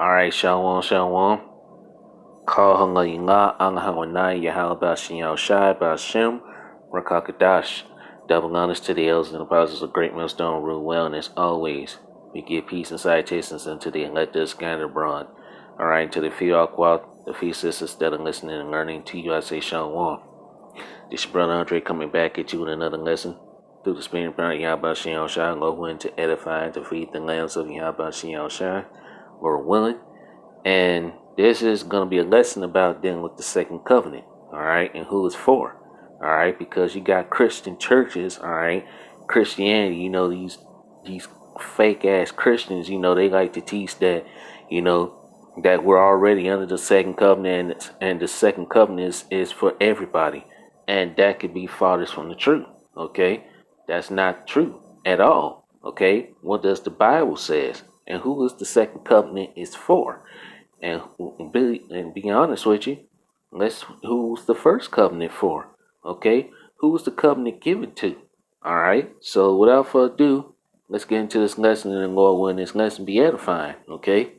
Alright, Shalom, Shalom. Call Hanga Yinga, Anga Hanwanai, Yahalaba Shinyao Shai, Bashem, Rakakadash. Double honors to the elders and apostles of Great Millstone rule well, and as always, we give peace and salutations unto thee and let this scatter abroad. Alright, to the few Aqua, the few sisters that are listening and learning to you, I say Shalom. This your brother Andre coming back at you with another lesson through the Spirit of Yahba Shinyao Shai, going to edify and to feed the lambs of Yahba Shinyao Shai, Lord willing. And this is going to be a lesson about dealing with the second covenant, all right, and who it's for, all right, because you got Christian churches, all right, Christianity, these fake ass Christians, they like to teach that, that we're already under the second covenant, and the second covenant is for everybody, and that could be farthest from the truth, okay? That's not true at all, okay? What does the Bible says, and who is the second covenant is for? And be honest with you, who's the first covenant for? Okay, who's the covenant given to? All right. So without further ado, let's get into this lesson, and Lord willing, this lesson be edifying. Okay.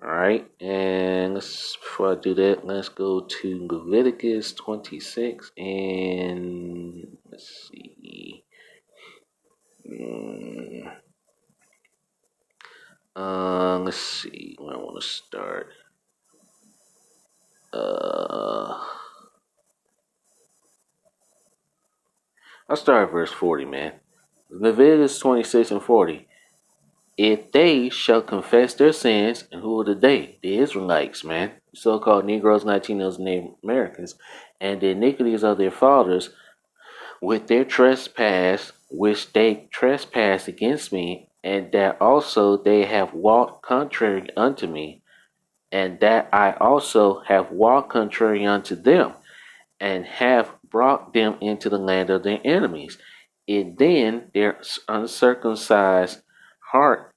All right. And before I do that, let's go to Leviticus 26 and let's see. Let's see where I want to start. I'll start at verse 40, man. Leviticus 26 and 40. If they shall confess their sins, and who are the they? The Israelites, man. So-called Negroes, Latinos, Native Americans, and the iniquities of their fathers with their trespass, which they trespassed against me, and that also they have walked contrary unto me, and that I also have walked contrary unto them, and have brought them into the land of their enemies. And then their circumcised heart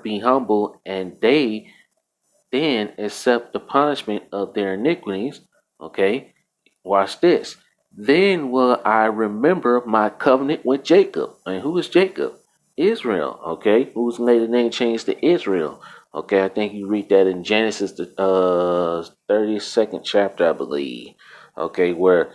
be humble, and they then accept the punishment of their iniquities. Okay, watch this. Then will I remember my covenant with Jacob. And who is Jacob? Israel. Okay, whose later name changed to Israel. Okay, I think you read that in Genesis, the 32nd chapter, I believe. Okay, where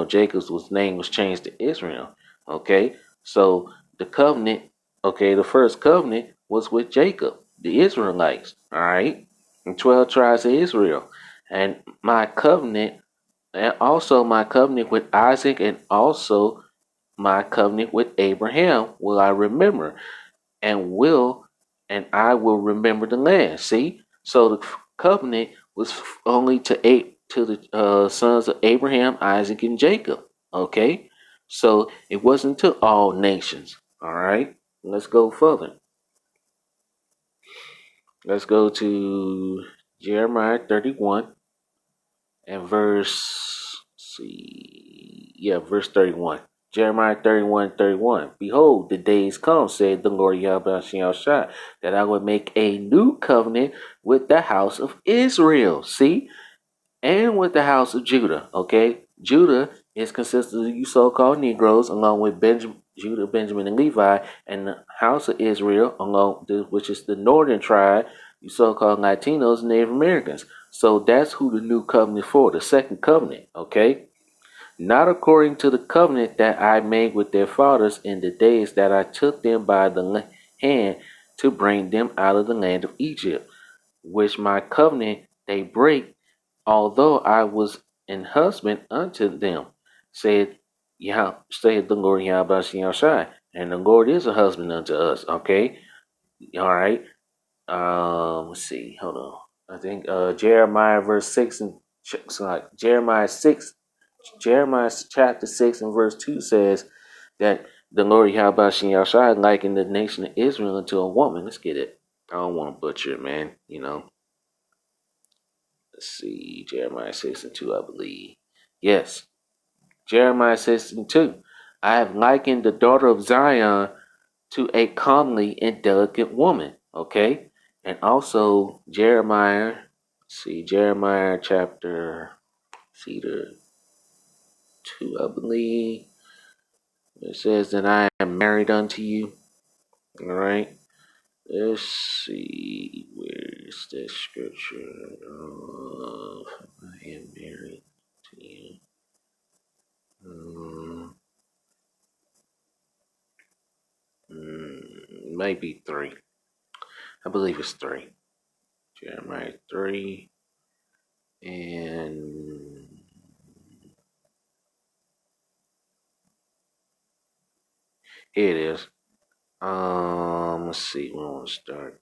Jacob's name was changed to Israel. Okay, so the covenant, the first covenant was with Jacob, the Israelites. All right, and 12 tribes of Israel, and my covenant, and also my covenant with Isaac, and also my covenant with Abraham will I remember, and I will remember the land. See, so the covenant was only to the sons of Abraham, Isaac, and Jacob. Okay, so it wasn't to all nations. All right, let's go further. Let's go to Jeremiah 31 and verse. Verse 31. Jeremiah 31:31. Behold, the days come, said the Lord Yahweh Shai, that I will make a new covenant with the house of Israel. See? And with the house of Judah. Okay? Judah is consisted of you so-called Negroes, along with Judah, Benjamin, and Levi, and the house of Israel, which is the northern tribe, you so-called Latinos, Native Americans. So that's who the new covenant is for, the second covenant. Okay? Not according to the covenant that I made with their fathers in the days that I took them by the hand to bring them out of the land of Egypt, which my covenant they break, although I was an husband unto them, said the Lord Yahweh Shai. And the Lord is a husband unto us. Okay, all right. Let's see. Hold on. I think Jeremiah verse 6 and Jeremiah chapter 6 and verse 2 says that the Lord Yahweh Shai likened the nation of Israel unto a woman. Let's get it. I don't want to butcher it, man. Let's see. Jeremiah 6 and 2, I believe. Yes. Jeremiah 6 and 2. I have likened the daughter of Zion to a comely and delicate woman. Okay. And also Jeremiah chapter, the 2, I believe. It says that I am married unto you. All right. Let's see. Where It's the scripture of I am married to you. Might be 3. I believe it's 3. Jeremiah 3. And here it is. Let's see. We want to start.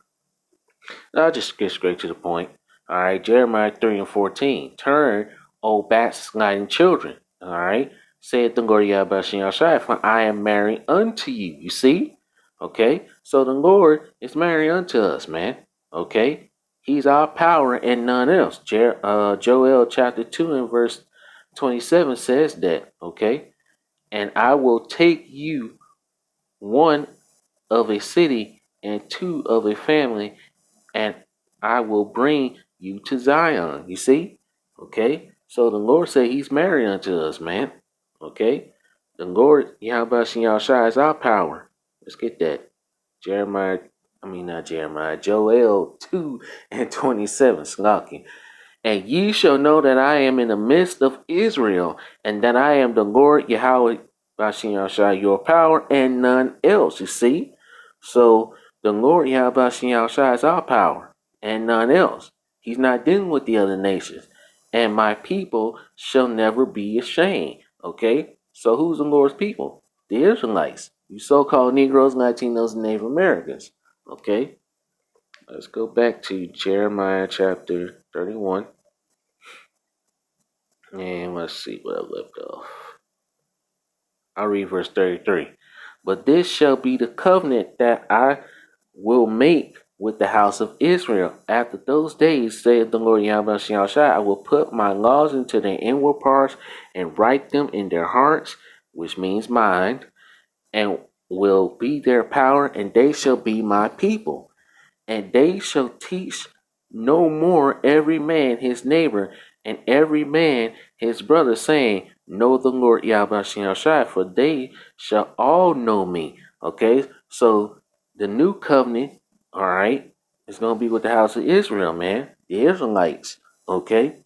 I'll just get straight to the point. All right, Jeremiah 3 and 14. Turn, O backsliding children. All right, saith the Lord Yahweh Shai, for I am married unto you. You see? Okay, so the Lord is married unto us, man. Okay, He's our power and none else. Joel chapter 2 and verse 27 says that. Okay, and I will take you one of a city and two of a family, and I will bring you to Zion. You see? Okay? So the Lord said He's married unto us, man. Okay? The Lord, Yahweh Shai is our power. Let's get that. Joel 2 and 27. Slocking. And ye shall know that I am in the midst of Israel, and that I am the Lord Yahweh Shai, your power, and none else. You see? So the Lord Yahweh Shai is our power, and none else. He's not dealing with the other nations. And my people shall never be ashamed. Okay? So who's the Lord's people? The Israelites. You so-called Negroes, Latinos, and Native Americans. Okay? Let's go back to Jeremiah chapter 31. And let's see what I left off. I'll read verse 33. But this shall be the covenant that I will make with the house of Israel. After those days, saith the Lord Yahweh Shai, I will put my laws into their inward parts and write them in their hearts, which means mind, and will be their power, and they shall be my people. And they shall teach no more every man his neighbor and every man his brother, saying, Know the Lord Yahweh Shai, for they shall all know me. Okay, so the new covenant, all right, is going to be with the house of Israel, man, the Israelites. Okay,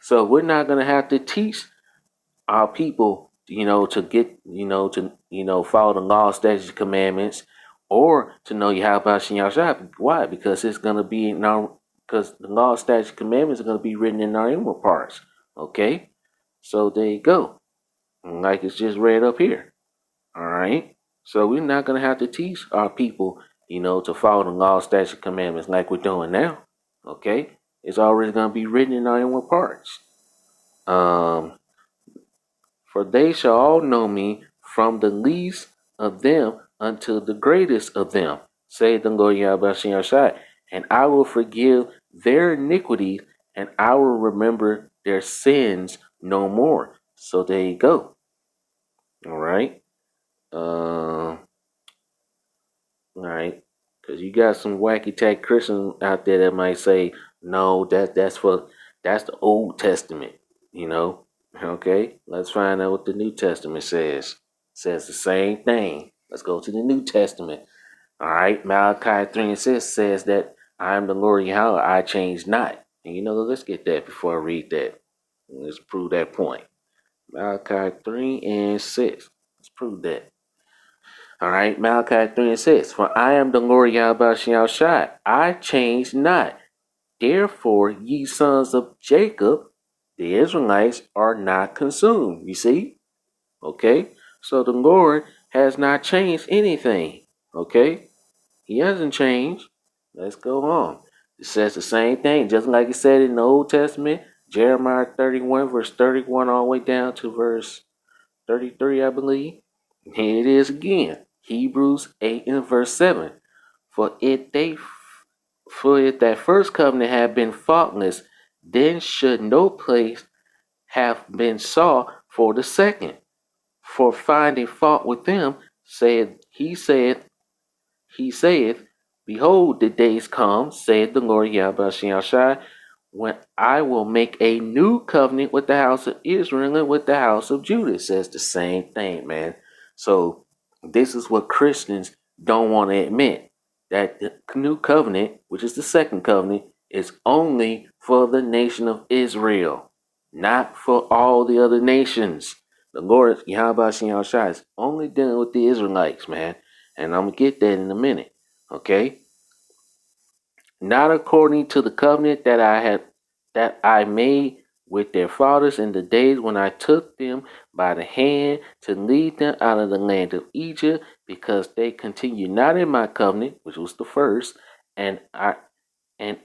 so we're not going to have to teach our people, to get, follow the law, statutes, commandments, or to know Yahweh Shai. Why? Because it's going to be in our, because the law, statutes, commandments are going to be written in our inward parts. Okay, so there you go. Like it's just read up here. All right. So we're not going to have to teach our people, to follow the law, statutes, commandments like we're doing now. Okay, it's already going to be written in our inward parts. For they shall all know me, from the least of them unto the greatest of them, saith the Lord Yahweh Shai. And I will forgive their iniquities, and I will remember their sins no more. So there you go. All right. All right. Because you got some wacky tag Christians out there that might say, no, that's the Old Testament, you know. Okay, let's find out what the New Testament says. It says the same thing. Let's go to the New Testament. All right, Malachi 3 and 6 says that I am the Lord Yahweh, I change not. And let's get that before I read that. Let's prove that point. Malachi 3 and 6. Let's prove that. All right, Malachi 3 and 6. For I am the Lord Yahweh Shai, I change not. Therefore, ye sons of Jacob, the Israelites, are not consumed. You see? Okay? So the Lord has not changed anything. Okay? He hasn't changed. Let's go on. It says the same thing, just like it said in the Old Testament, Jeremiah 31, verse 31, all the way down to verse 33, I believe. Here it is again. Hebrews 8 and verse 7. For if that first covenant had been faultless, then should no place have been sought for the second. For finding fault with them, he saith, Behold, the days come, saith the Lord Yahweh Shai, when I will make a new covenant with the house of Israel and with the house of Judah. It says the same thing, man. So this is what Christians don't want to admit. That the new covenant, which is the second covenant, is only for the nation of Israel, not for all the other nations. The Lord Yahweh Shem Shai is only dealing with the Israelites, man. And I'm gonna get that in a minute. Okay? Not according to the covenant that I made with their fathers in the days when I took them by the hand to lead them out of the land of Egypt, because they continued not in my covenant, which was the first, and I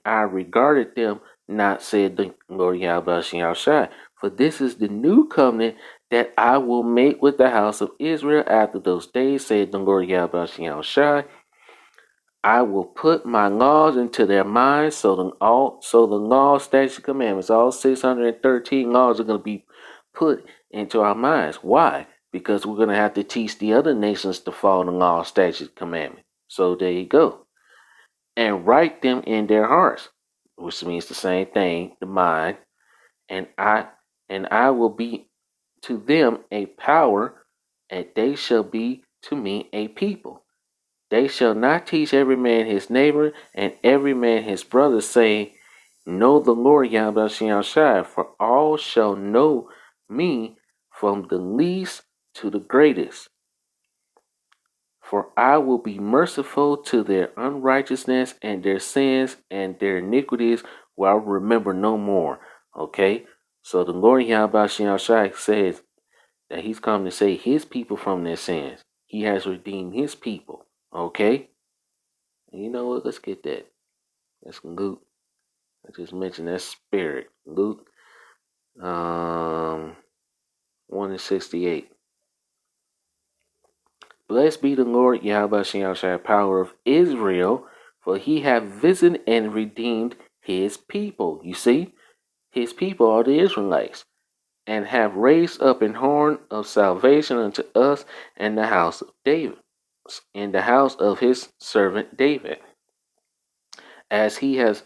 regarded them not, said the Lord Yahweh Shai. For this is the new covenant that I will make with the house of Israel after those days, said the Lord Yahweh Shai. I will put my laws into their minds, so the law, statutes, commandments, all 613 laws are going to be put into our minds. Why? Because we're going to have to teach the other nations to follow the law, statutes, commandments. So there you go. And write them in their hearts, which means the same thing, the mind. And I will be to them a power, and they shall be to me a people. They shall not teach every man his neighbor and every man his brother, saying, Know the Lord Yahweh Shai, for all shall know me, from the least to the greatest. For I will be merciful to their unrighteousness and their sins and their iniquities, will I remember no more. Okay? So the Lord Yahweh Shai says that he's come to save his people from their sins. He has redeemed his people. Okay? You know what? Let's get that. That's Luke. I just mentioned that spirit. Luke 1:68. Blessed be the Lord Yahweh Shai, power of Israel, for he hath visited and redeemed his people. You see? His people are the Israelites, and have raised up an horn of salvation unto us in the house of David, in the house of his servant David, as he's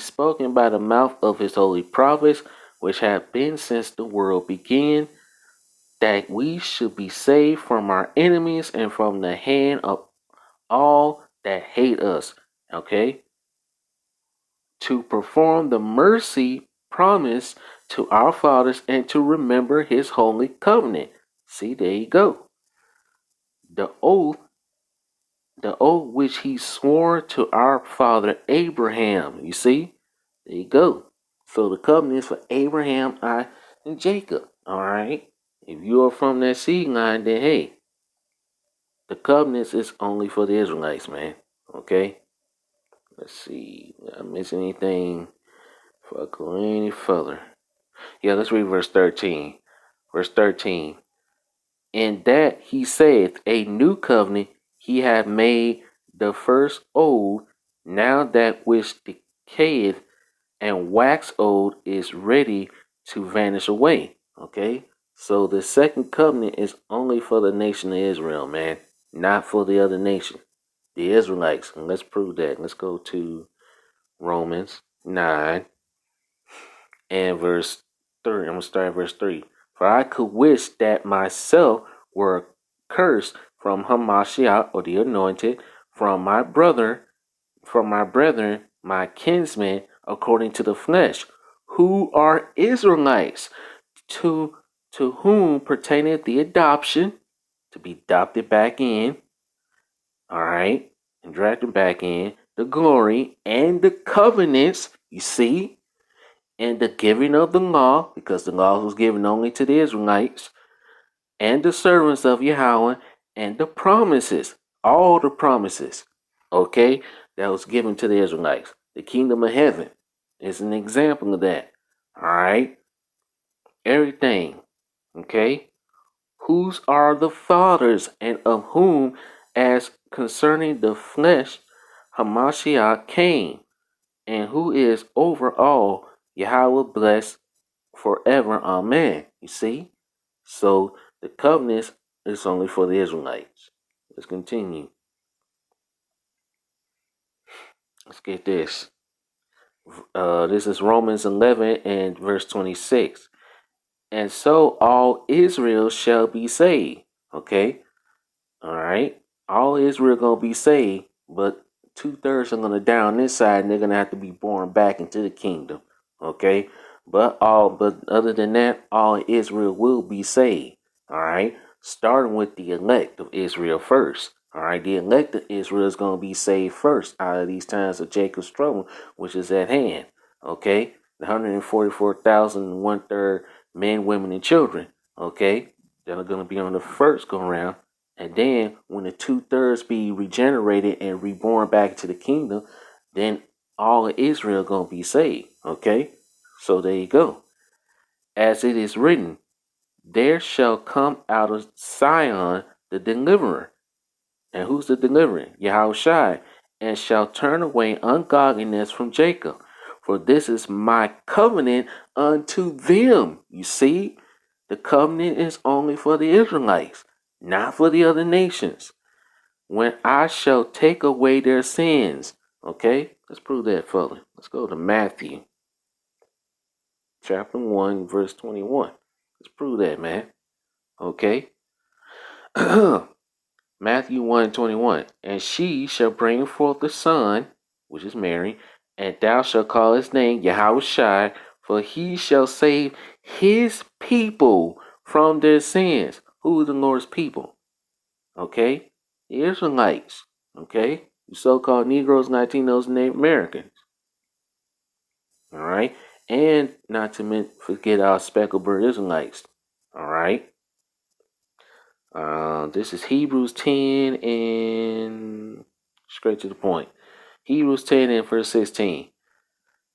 spoken by the mouth of his holy prophets, which have been since the world began, that we should be saved from our enemies and from the hand of all that hate us. Okay? To perform the mercy promised to our fathers and to remember his holy covenant. See, there you go. The oath which he swore to our father Abraham. You see? There you go. So the covenant is for Abraham, Isaac, and Jacob. Alright? If you are from that seed line, then hey, the covenant is only for the Israelites, man. Okay? Let's see. Did I miss anything? If I go any further. Yeah, let's read verse 13. Verse 13. In that he saith, a new covenant he hath made, the first old, now that which decayeth and wax old is ready to vanish away. Okay? So the second covenant is only for the nation of Israel, man, not for the other nation, the Israelites. And let's prove that. Let's go to Romans 9 and verse 3. I'm going to start at verse 3. For I could wish that myself were cursed from Hamashiach, or the anointed, from my brethren, my kinsmen, according to the flesh, who are Israelites, to whom pertaineth the adoption, to be adopted back in, all right, and drafted back in, the glory and the covenants, you see, and the giving of the law, because the law was given only to the Israelites, and the servants of Yahweh, and the promises, all the promises, okay, that was given to the Israelites. The kingdom of heaven is an example of that. All right, everything, okay. Whose are the fathers, and of whom, as concerning the flesh, Hamashiach came, and who is over all, Yahweh blessed forever. Amen. You see? So the covenant is only for the Israelites. Let's continue. Let's get this. This is Romans 11 and verse 26. And so all Israel shall be saved. Okay? All right? All Israel going to be saved, but 2/3 are gonna die on this side, and they're gonna have to be born back into the kingdom. Okay, but other than that, all of Israel will be saved. All right, starting with the elect of Israel first. All right, the elect of Israel is gonna be saved first out of these times of Jacob's trouble, which is at hand. Okay, the 144,000 1/3 men, women, and children. Okay, that are gonna be on the first go round. And then when the 2/3 be regenerated and reborn back to the kingdom, then all of Israel gonna be saved. Okay? So there you go. As it is written, there shall come out of Zion the deliverer. And who's the deliverer? Yahushua. And shall turn away ungodliness from Jacob. For this is my covenant unto them. You see, the covenant is only for the Israelites, not for the other nations. When I shall take away their sins. Okay, let's prove that further. Let's go to Matthew chapter 1, verse 21. Let's prove that, man. Okay. Matthew 1:21. And she shall bring forth a son, which is Mary, and thou shalt call his name Yahushua, for he shall save his people from their sins. Who is the Lord's people? Okay? The Israelites. Okay? You so-called Negroes, Latinos, Native Americans. All right? And not to forget our speckled bird Israelites. All right? This is Hebrews 10 and straight to the point. Hebrews 10 and verse 16.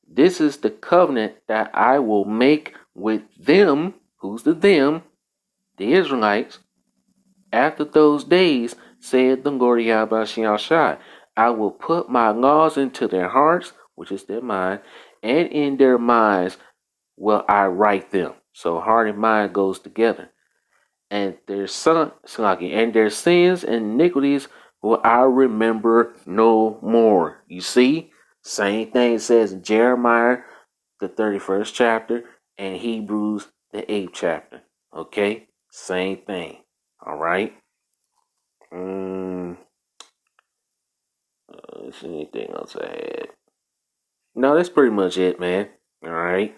This is the covenant that I will make with them. Who's the them? The Israelites. After those days, said the Lord Yahweh, I will put my laws into their hearts, which is their mind, and in their minds will I write them. So heart and mind goes together. And their and their sins and iniquities will I remember no more. You see, same thing says in Jeremiah, the 31st chapter, and Hebrews, the 8th chapter. Okay, same thing. All right. Is anything else I had? No, that's pretty much it, man. All right.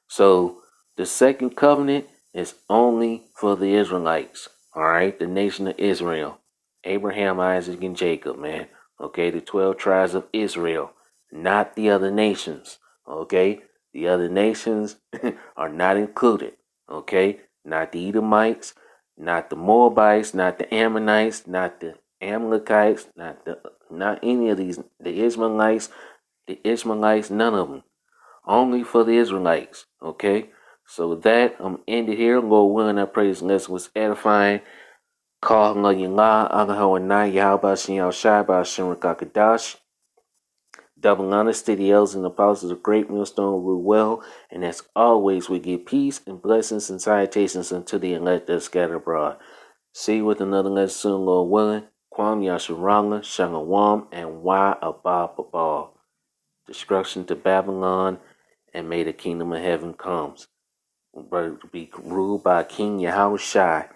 So the second covenant is only for the Israelites. All right, the nation of Israel, Abraham, Isaac, and Jacob, man. Okay, the 12 tribes of Israel, not the other nations. Okay, the other nations are not included. Okay, not the Edomites, not the Moabites, not the Ammonites, not the Amalekites, not any of these. The Ishmaelites, none of them. Only for the Israelites. Okay? So with that, I'm ended here. Lord willing, I pray this lesson was edifying. Call Yinla, Agahawanai, Yahabashin Yahshai, Bashin Rakakadash. Double honors to the elders and apostles of Great Millstone rule well, and as always, we give peace and blessings and salutations unto the elect that scattered abroad. See you with another lesson soon, Lord willing. Kwam Yasharanga, Shalom, and Wa Abba Babal. Destruction to Babylon, and may the kingdom of heaven comes. But to be ruled by King Yahushua.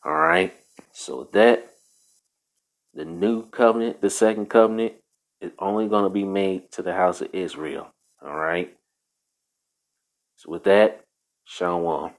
Alright? So that the new covenant, the second covenant, is only going to be made to the house of Israel. Alright? So with that, Shalom.